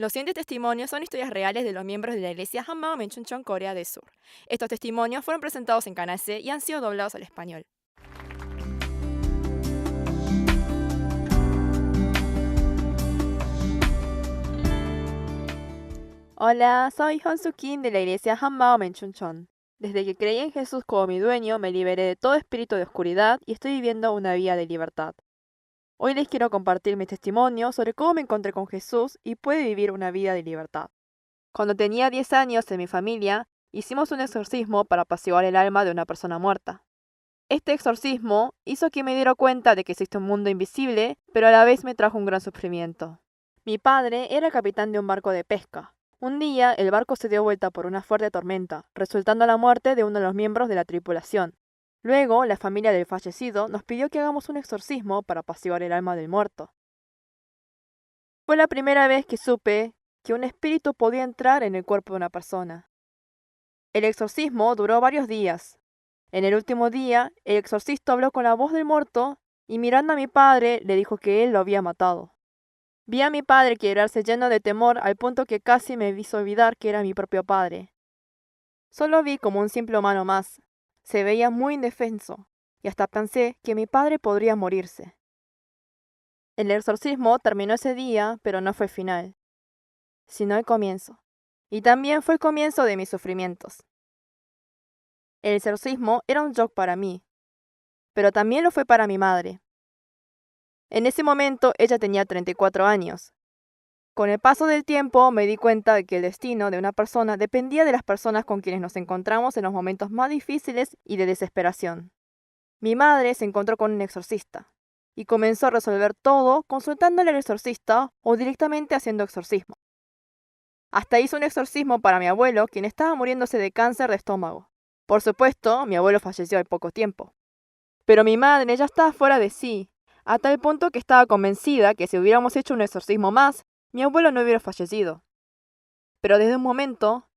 Los siguientes testimonios son historias reales de los miembros de la iglesia Hammam Menchunchon, Corea del Sur. Estos testimonios fueron presentados en Canal C y han sido doblados al español. Hola, soy Honsu Kim de la iglesia Hammam Menchunchon. Desde que creí en Jesús como mi dueño, me liberé de todo espíritu de oscuridad y estoy viviendo una vida de libertad. Hoy les quiero compartir mi testimonio sobre cómo me encontré con Jesús y pude vivir una vida de libertad. Cuando tenía 10 años, en mi familia, hicimos un exorcismo para apaciguar el alma de una persona muerta. Este exorcismo hizo que me diera cuenta de que existe un mundo invisible, pero a la vez me trajo un gran sufrimiento. Mi padre era capitán de un barco de pesca. Un día, el barco se dio vuelta por una fuerte tormenta, resultando en la muerte de uno de los miembros de la tripulación. Luego, la familia del fallecido nos pidió que hagamos un exorcismo para apaciguar el alma del muerto. Fue la primera vez que supe que un espíritu podía entrar en el cuerpo de una persona. El exorcismo duró varios días. En el último día, el exorcista habló con la voz del muerto y mirando a mi padre le dijo que él lo había matado. Vi a mi padre quebrarse lleno de temor al punto que casi me hizo olvidar que era mi propio padre. Solo vi como un simple humano más. Se veía muy indefenso y hasta pensé que mi padre podría morirse. El exorcismo terminó ese día, pero no fue el final, sino el comienzo. Y también fue el comienzo de mis sufrimientos. El exorcismo era un shock para mí, pero también lo fue para mi madre. En ese momento ella tenía 34 años. Con el paso del tiempo me di cuenta de que el destino de una persona dependía de las personas con quienes nos encontramos en los momentos más difíciles y de desesperación. Mi madre se encontró con un exorcista y comenzó a resolver todo consultándole al exorcista o directamente haciendo exorcismo. Hasta hizo un exorcismo para mi abuelo, quien estaba muriéndose de cáncer de estómago. Por supuesto, mi abuelo falleció al poco tiempo. Pero mi madre ya estaba fuera de sí, a tal punto que estaba convencida que si hubiéramos hecho un exorcismo más, mi abuelo no hubiera fallecido. Pero desde un momento,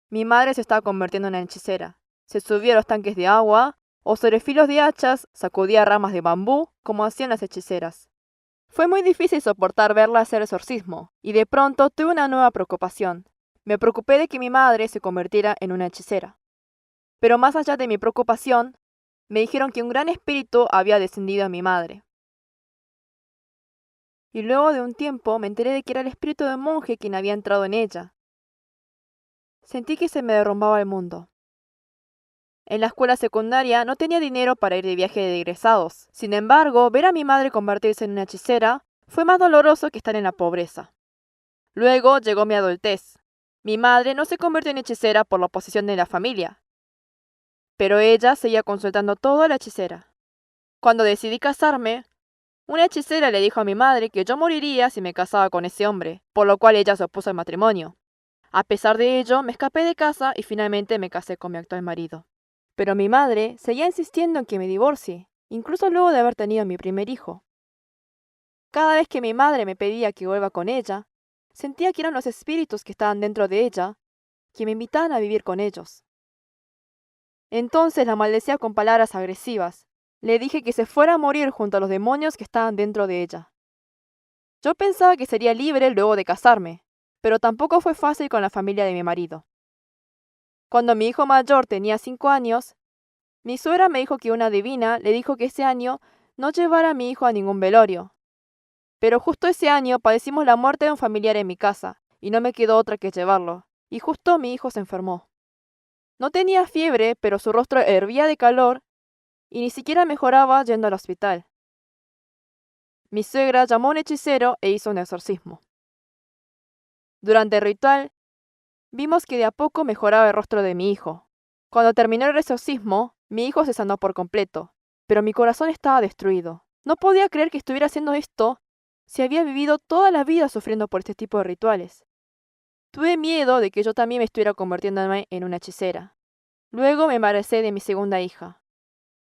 mi madre se estaba convirtiendo en una hechicera. Se subía a los tanques de agua, o sobre filos de hachas sacudía ramas de bambú, como hacían las hechiceras. Fue muy difícil soportar verla hacer exorcismo, y de pronto tuve una nueva preocupación. Me preocupé de que mi madre se convirtiera en una hechicera. Pero más allá de mi preocupación, me dijeron que un gran espíritu había descendido a mi madre. Y luego de un tiempo me enteré de que era el espíritu de un monje quien había entrado en ella. Sentí que se me derrumbaba el mundo. En la escuela secundaria no tenía dinero para ir de viaje de egresados. Sin embargo, ver a mi madre convertirse en una hechicera fue más doloroso que estar en la pobreza. Luego llegó mi adultez. Mi madre no se convirtió en hechicera por la oposición de la familia, pero ella seguía consultando todo a la hechicera. Cuando decidí casarme, una hechicera le dijo a mi madre que yo moriría si me casaba con ese hombre, por lo cual ella se opuso al matrimonio. A pesar de ello, me escapé de casa y finalmente me casé con mi actual marido. Pero mi madre seguía insistiendo en que me divorcie, incluso luego de haber tenido mi primer hijo. Cada vez que mi madre me pedía que vuelva con ella, sentía que eran los espíritus que estaban dentro de ella que me invitaban a vivir con ellos. Entonces la maldecía con palabras agresivas. Le dije que se fuera a morir junto a los demonios que estaban dentro de ella. Yo pensaba que sería libre luego de casarme, pero tampoco fue fácil con la familia de mi marido. Cuando mi hijo mayor tenía 5 años, mi suegra me dijo que una divina le dijo que ese año no llevara a mi hijo a ningún velorio. Pero justo ese año padecimos la muerte de un familiar en mi casa, y no me quedó otra que llevarlo, y justo mi hijo se enfermó. No tenía fiebre, pero su rostro hervía de calor, y ni siquiera mejoraba yendo al hospital. Mi suegra llamó a un hechicero e hizo un exorcismo. Durante el ritual, vimos que de a poco mejoraba el rostro de mi hijo. Cuando terminó el exorcismo, mi hijo se sanó por completo, pero mi corazón estaba destruido. No podía creer que estuviera haciendo esto si había vivido toda la vida sufriendo por este tipo de rituales. Tuve miedo de que yo también me estuviera convirtiéndome en una hechicera. Luego me embaracé de mi segunda hija.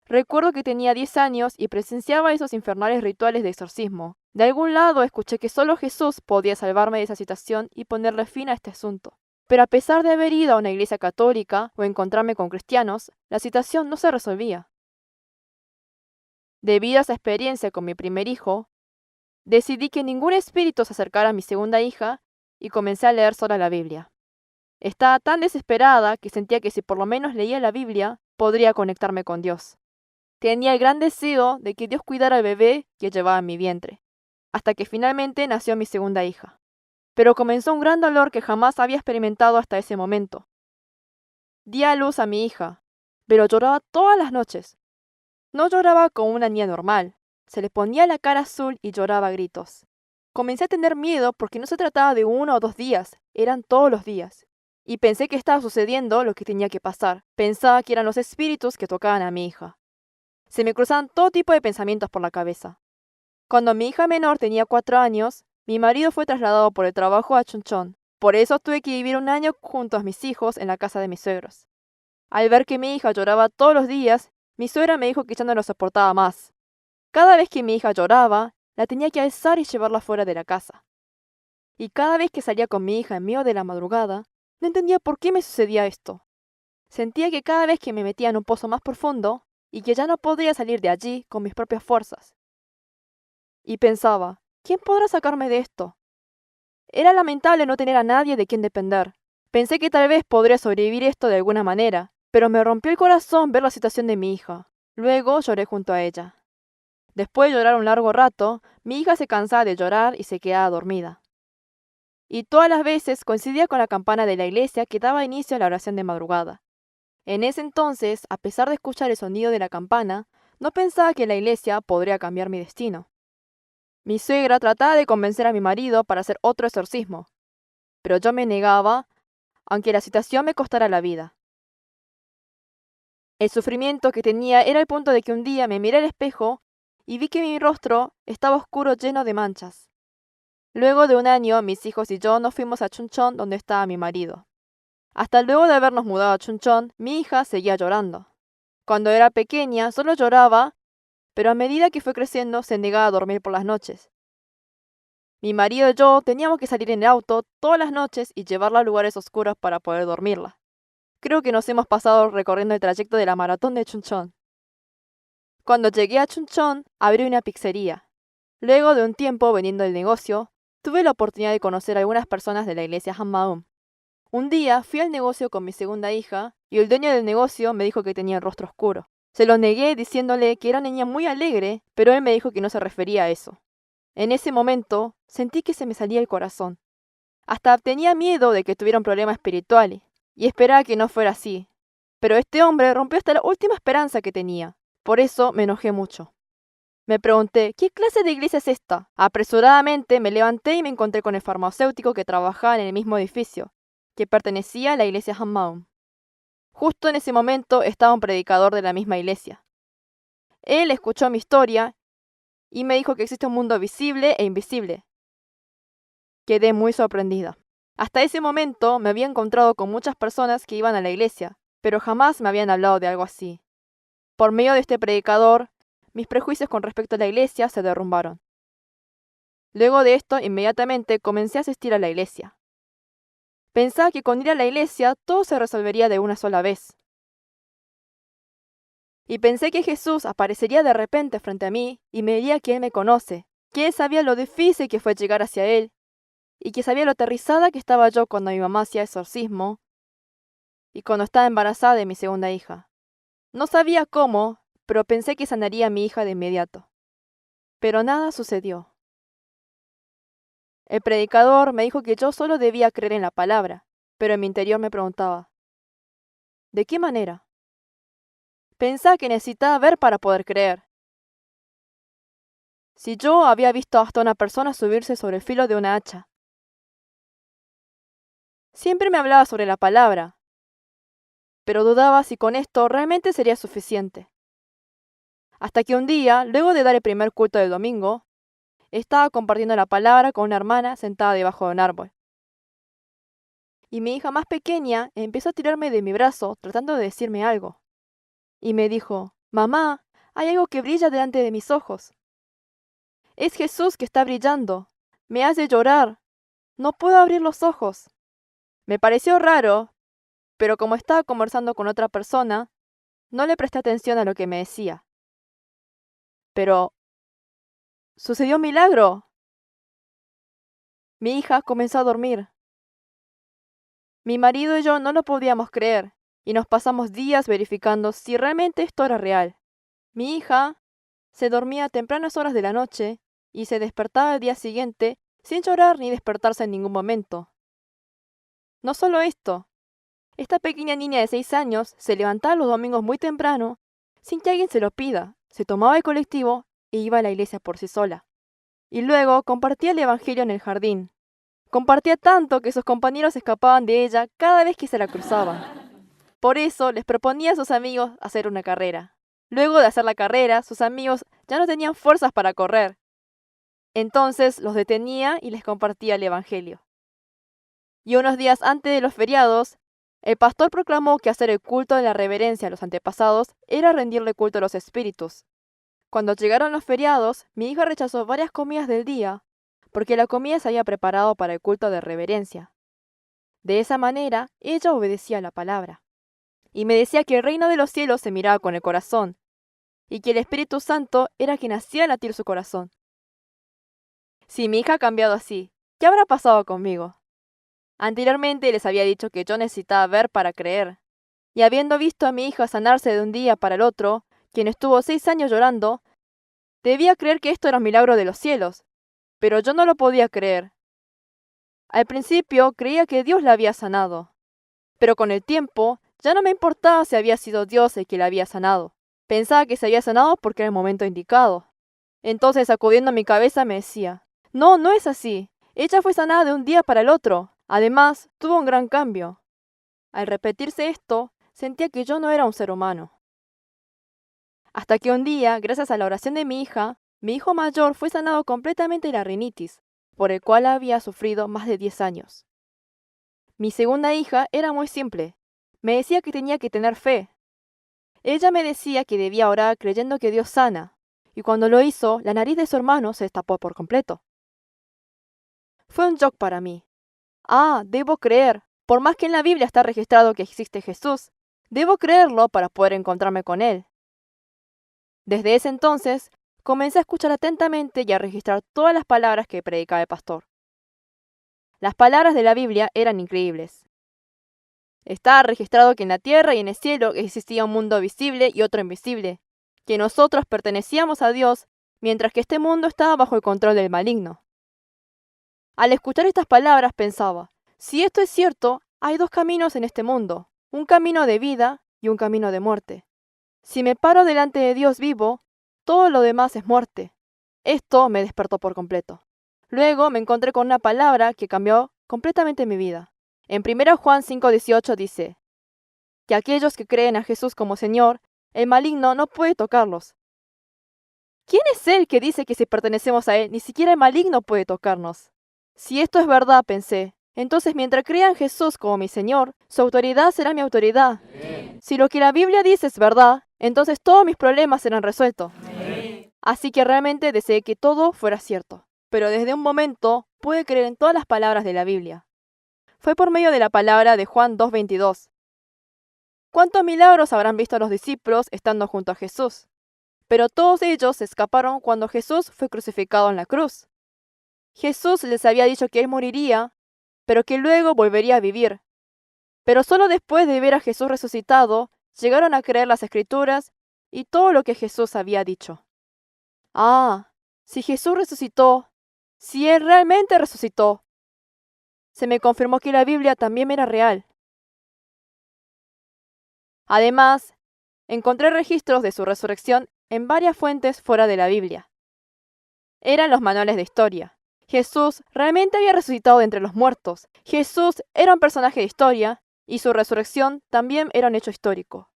Recuerdo que tenía 10 años y presenciaba esos infernales rituales de exorcismo. De algún lado escuché que solo Jesús podía salvarme de esa situación y ponerle fin a este asunto. Pero a pesar de haber ido a una iglesia católica o encontrarme con cristianos, la situación no se resolvía. Debido a esa experiencia con mi primer hijo, decidí que ningún espíritu se acercara a mi segunda hija y comencé a leer sola la Biblia. Estaba tan desesperada que sentía que si por lo menos leía la Biblia, podría conectarme con Dios. Tenía el gran deseo de que Dios cuidara al bebé que llevaba en mi vientre, hasta que finalmente nació mi segunda hija. Pero comenzó un gran dolor que jamás había experimentado hasta ese momento. Di a luz a mi hija, pero lloraba todas las noches. No lloraba como una niña normal, se le ponía la cara azul y lloraba a gritos. Comencé a tener miedo porque no se trataba de 1 o 2 días, eran todos los días. Y pensé que estaba sucediendo lo que tenía que pasar. Pensaba que eran los espíritus que tocaban a mi hija. Se me cruzaban todo tipo de pensamientos por la cabeza. Cuando mi hija menor tenía 4 años, mi marido fue trasladado por el trabajo a Chunchon. Por eso tuve que vivir un año junto a mis hijos en la casa de mis suegros. Al ver que mi hija lloraba todos los días, mi suegra me dijo que ya no lo soportaba más. Cada vez que mi hija lloraba, la tenía que alzar y llevarla fuera de la casa. Y cada vez que salía con mi hija en medio de la madrugada, no entendía por qué me sucedía esto. Sentía que cada vez que me metía en un pozo más profundo, y que ya no podría salir de allí con mis propias fuerzas. Y pensaba, ¿quién podrá sacarme de esto? Era lamentable no tener a nadie de quien depender. Pensé que tal vez podría sobrevivir esto de alguna manera, pero me rompió el corazón ver la situación de mi hija. Luego lloré junto a ella. Después de llorar un largo rato, mi hija se cansaba de llorar y se quedaba dormida. Y todas las veces coincidía con la campana de la iglesia que daba inicio a la oración de madrugada. En ese entonces, a pesar de escuchar el sonido de la campana, no pensaba que la iglesia podría cambiar mi destino. Mi suegra trataba de convencer a mi marido para hacer otro exorcismo, pero yo me negaba, aunque la situación me costara la vida. El sufrimiento que tenía era el punto de que un día me miré al espejo y vi que mi rostro estaba oscuro lleno de manchas. Luego de un año, mis hijos y yo nos fuimos a Chunchon donde estaba mi marido. Hasta luego de habernos mudado a Chunchon, mi hija seguía llorando. Cuando era pequeña solo lloraba, pero a medida que fue creciendo se negaba a dormir por las noches. Mi marido y yo teníamos que salir en el auto todas las noches y llevarla a lugares oscuros para poder dormirla. Creo que nos hemos pasado recorriendo el trayecto de la maratón de Chunchon. Cuando llegué a Chunchon, abrí una pizzería. Luego de un tiempo vendiendo el negocio, tuve la oportunidad de conocer a algunas personas de la iglesia Hammaum. Un día fui al negocio con mi segunda hija y el dueño del negocio me dijo que tenía el rostro oscuro. Se lo negué diciéndole que era una niña muy alegre, pero él me dijo que no se refería a eso. En ese momento sentí que se me salía el corazón. Hasta tenía miedo de que tuviera un problema espiritual y esperaba que no fuera así. Pero este hombre rompió hasta la última esperanza que tenía. Por eso me enojé mucho. Me pregunté, ¿qué clase de iglesia es esta? Apresuradamente me levanté y me encontré con el farmacéutico que trabajaba en el mismo edificio, que pertenecía a la iglesia Hammaum. Justo en ese momento estaba un predicador de la misma iglesia. Él escuchó mi historia y me dijo que existe un mundo visible e invisible. Quedé muy sorprendida. Hasta ese momento me había encontrado con muchas personas que iban a la iglesia, pero jamás me habían hablado de algo así. Por medio de este predicador, mis prejuicios con respecto a la iglesia se derrumbaron. Luego de esto, inmediatamente comencé a asistir a la iglesia. Pensaba que con ir a la iglesia todo se resolvería de una sola vez. Y pensé que Jesús aparecería de repente frente a mí y me diría que Él me conoce, que Él sabía lo difícil que fue llegar hacia Él, y que sabía lo aterrizada que estaba yo cuando mi mamá hacía exorcismo y cuando estaba embarazada de mi segunda hija. No sabía cómo, pero pensé que sanaría a mi hija de inmediato. Pero nada sucedió. El predicador me dijo que yo solo debía creer en la palabra, pero en mi interior me preguntaba, ¿de qué manera? Pensaba que necesitaba ver para poder creer. Si yo había visto hasta una persona subirse sobre el filo de una hacha. Siempre me hablaba sobre la palabra, pero dudaba si con esto realmente sería suficiente. Hasta que un día, luego de dar el primer culto del domingo, estaba compartiendo la palabra con una hermana sentada debajo de un árbol. Y mi hija más pequeña empezó a tirarme de mi brazo tratando de decirme algo. Y me dijo, «Mamá, hay algo que brilla delante de mis ojos. Es Jesús que está brillando. Me hace llorar. No puedo abrir los ojos». Me pareció raro, pero como estaba conversando con otra persona, no le presté atención a lo que me decía. Pero, ¿sucedió un milagro? Mi hija comenzó a dormir. Mi marido y yo no lo podíamos creer, y nos pasamos días verificando si realmente esto era real. Mi hija se dormía a tempranas horas de la noche y se despertaba al día siguiente sin llorar ni despertarse en ningún momento. No solo esto, esta pequeña niña de 6 años se levantaba los domingos muy temprano sin que alguien se lo pida, se tomaba el colectivo e iba a la iglesia por sí sola. Y luego compartía el evangelio en el jardín. Compartía tanto que sus compañeros escapaban de ella cada vez que se la cruzaban. Por eso les proponía a sus amigos hacer una carrera. Luego de hacer la carrera, sus amigos ya no tenían fuerzas para correr. Entonces los detenía y les compartía el evangelio. Y unos días antes de los feriados, el pastor proclamó que hacer el culto de la reverencia a los antepasados era rendirle culto a los espíritus. Cuando llegaron los feriados, mi hija rechazó varias comidas del día, porque la comida se había preparado para el culto de reverencia. De esa manera, ella obedecía la palabra. Y me decía que el reino de los cielos se miraba con el corazón, y que el Espíritu Santo era quien hacía latir su corazón. Si mi hija ha cambiado así, ¿qué habrá pasado conmigo? Anteriormente les había dicho que yo necesitaba ver para creer, y habiendo visto a mi hija sanarse de un día para el otro, quien estuvo 6 años llorando, debía creer que esto era un milagro de los cielos, pero yo no lo podía creer. Al principio creía que Dios la había sanado, pero con el tiempo ya no me importaba si había sido Dios el que la había sanado. Pensaba que se había sanado porque era el momento indicado. Entonces, sacudiendo mi cabeza, me decía, no, no es así. Ella fue sanada de un día para el otro. Además, tuvo un gran cambio. Al repetirse esto, sentía que yo no era un ser humano. Hasta que un día, gracias a la oración de mi hijo mayor fue sanado completamente de la rinitis, por el cual había sufrido más de 10 años. Mi segunda hija era muy simple. Me decía que tenía que tener fe. Ella me decía que debía orar creyendo que Dios sana, y cuando lo hizo, la nariz de su hermano se destapó por completo. Fue un shock para mí. Debo creer. Por más que en la Biblia está registrado que existe Jesús, debo creerlo para poder encontrarme con Él. Desde ese entonces, comencé a escuchar atentamente y a registrar todas las palabras que predicaba el pastor. Las palabras de la Biblia eran increíbles. Estaba registrado que en la tierra y en el cielo existía un mundo visible y otro invisible, que nosotros pertenecíamos a Dios, mientras que este mundo estaba bajo el control del maligno. Al escuchar estas palabras pensaba, si esto es cierto, hay 2 caminos en este mundo, un camino de vida y un camino de muerte. Si me paro delante de Dios vivo, todo lo demás es muerte. Esto me despertó por completo. Luego me encontré con una palabra que cambió completamente mi vida. En 1 Juan 5:18 dice, que aquellos que creen a Jesús como Señor, el maligno no puede tocarlos. ¿Quién es Él que dice que si pertenecemos a Él, ni siquiera el maligno puede tocarnos? Si esto es verdad, pensé, entonces mientras crea en Jesús como mi Señor, su autoridad será mi autoridad. Si lo que la Biblia dice es verdad, entonces todos mis problemas serán resueltos. Así que realmente deseé que todo fuera cierto. Pero desde un momento pude creer en todas las palabras de la Biblia. Fue por medio de la palabra de Juan 2:22. ¿Cuántos milagros habrán visto los discípulos estando junto a Jesús? Pero todos ellos se escaparon cuando Jesús fue crucificado en la cruz. Jesús les había dicho que Él moriría, pero que luego volvería a vivir. Pero solo después de ver a Jesús resucitado, llegaron a creer las Escrituras y todo lo que Jesús había dicho. Si Jesús resucitó, si Él realmente resucitó, se me confirmó que la Biblia también era real. Además, encontré registros de su resurrección en varias fuentes fuera de la Biblia. Eran los manuales de historia. Jesús realmente había resucitado de entre los muertos. Jesús era un personaje de historia y su resurrección también era un hecho histórico.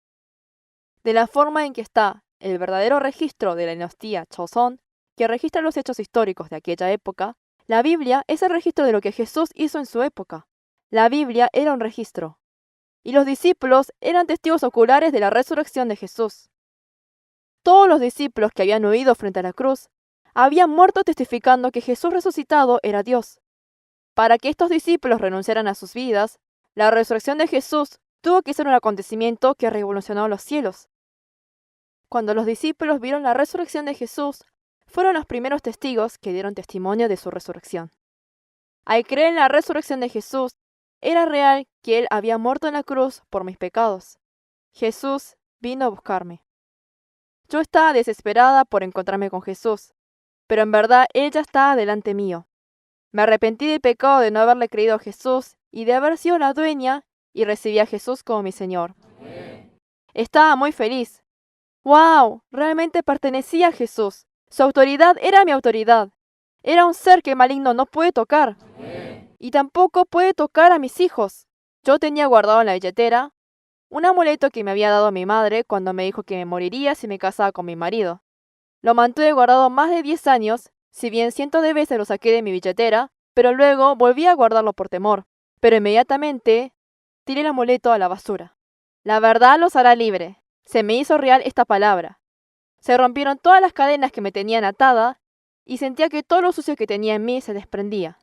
De la forma en que está el verdadero registro de la dinastía Joseon, que registra los hechos históricos de aquella época, la Biblia es el registro de lo que Jesús hizo en su época. La Biblia era un registro. Y los discípulos eran testigos oculares de la resurrección de Jesús. Todos los discípulos que habían huido frente a la cruz habían muerto testificando que Jesús resucitado era Dios. Para que estos discípulos renunciaran a sus vidas, la resurrección de Jesús tuvo que ser un acontecimiento que revolucionó los cielos. Cuando los discípulos vieron la resurrección de Jesús, fueron los primeros testigos que dieron testimonio de su resurrección. Al creer en la resurrección de Jesús, era real que Él había muerto en la cruz por mis pecados. Jesús vino a buscarme. Yo estaba desesperada por encontrarme con Jesús, pero en verdad Él ya estaba delante mío. Me arrepentí del pecado de no haberle creído a Jesús y de haber sido la dueña y recibí a Jesús como mi Señor. Estaba muy feliz. ¡Wow! Realmente pertenecía a Jesús. Su autoridad era mi autoridad. Era un ser que el maligno no puede tocar. Y tampoco puede tocar a mis hijos. Yo tenía guardado en la billetera un amuleto que me había dado mi madre cuando me dijo que me moriría si me casaba con mi marido. Lo mantuve guardado más de 10 años, si bien cientos de veces lo saqué de mi billetera, pero luego volví a guardarlo por temor. Pero inmediatamente tiré el amuleto a la basura. La verdad los hará libre. Se me hizo real esta palabra. Se rompieron todas las cadenas que me tenían atada y sentía que todo lo sucio que tenía en mí se desprendía.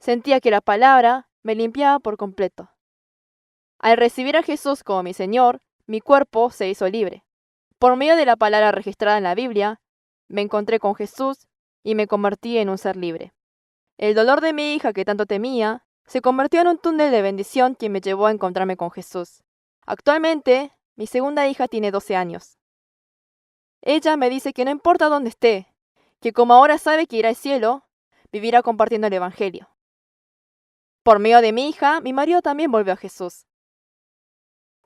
Sentía que la palabra me limpiaba por completo. Al recibir a Jesús como mi Señor, mi cuerpo se hizo libre. Por medio de la palabra registrada en la Biblia, me encontré con Jesús y me convertí en un ser libre. El dolor de mi hija que tanto temía se convirtió en un túnel de bendición que me llevó a encontrarme con Jesús. Actualmente, mi segunda hija tiene 12 años. Ella me dice que no importa dónde esté, que como ahora sabe que irá al cielo, vivirá compartiendo el Evangelio. Por medio de mi hija, mi marido también volvió a Jesús.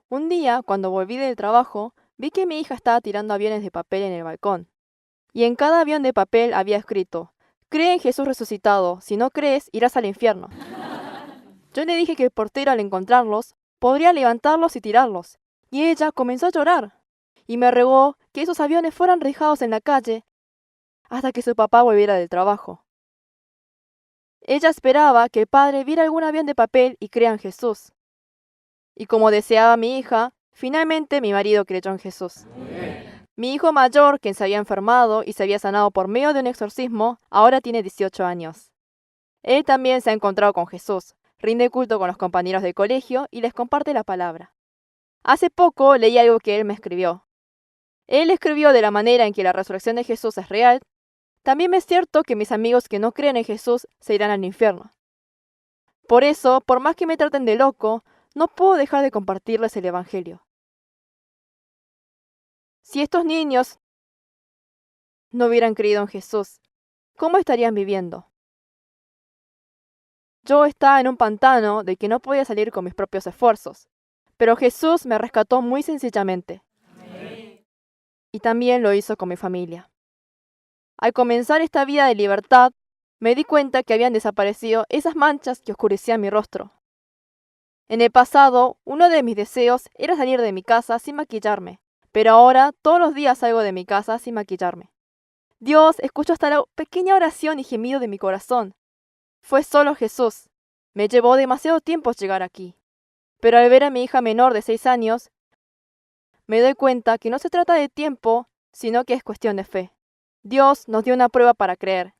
Un día, cuando volví del trabajo, vi que mi hija estaba tirando aviones de papel en el balcón. Y en cada avión de papel había escrito: "Cree en Jesús resucitado, si no crees, irás al infierno". Yo le dije que el portero, al encontrarlos, podría levantarlos y tirarlos, y ella comenzó a llorar, y me rogó que esos aviones fueran dejados en la calle hasta que su papá volviera del trabajo. Ella esperaba que el padre viera algún avión de papel y crea en Jesús. Y como deseaba mi hija, finalmente mi marido creyó en Jesús. Mi hijo mayor, quien se había enfermado y se había sanado por medio de un exorcismo, ahora tiene 18 años. Él también se ha encontrado con Jesús, rinde culto con los compañeros del colegio y les comparte la palabra. Hace poco leí algo que él me escribió. Él escribió de la manera en que la resurrección de Jesús es real. También es cierto que mis amigos que no creen en Jesús se irán al infierno. Por eso, por más que me traten de loco, no puedo dejar de compartirles el Evangelio. Si estos niños no hubieran creído en Jesús, ¿cómo estarían viviendo? Yo estaba en un pantano de que no podía salir con mis propios esfuerzos, pero Jesús me rescató muy sencillamente. Y también lo hizo con mi familia. Al comenzar esta vida de libertad, me di cuenta que habían desaparecido esas manchas que oscurecían mi rostro. En el pasado, uno de mis deseos era salir de mi casa sin maquillarme, pero ahora todos los días salgo de mi casa sin maquillarme. Dios escuchó hasta la pequeña oración y gemido de mi corazón. Fue solo Jesús. Me llevó demasiado tiempo llegar aquí. Pero al ver a mi hija menor de 6 años, me doy cuenta que no se trata de tiempo, sino que es cuestión de fe. Dios nos dio una prueba para creer.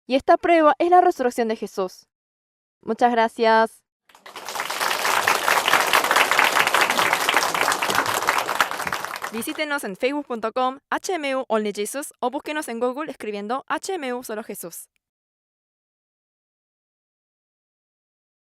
Y esta prueba es la resurrección de Jesús. Muchas gracias. Visítenos en facebook.com HMU Only Jesus o búsquenos en Google escribiendo HMU Solo Jesús.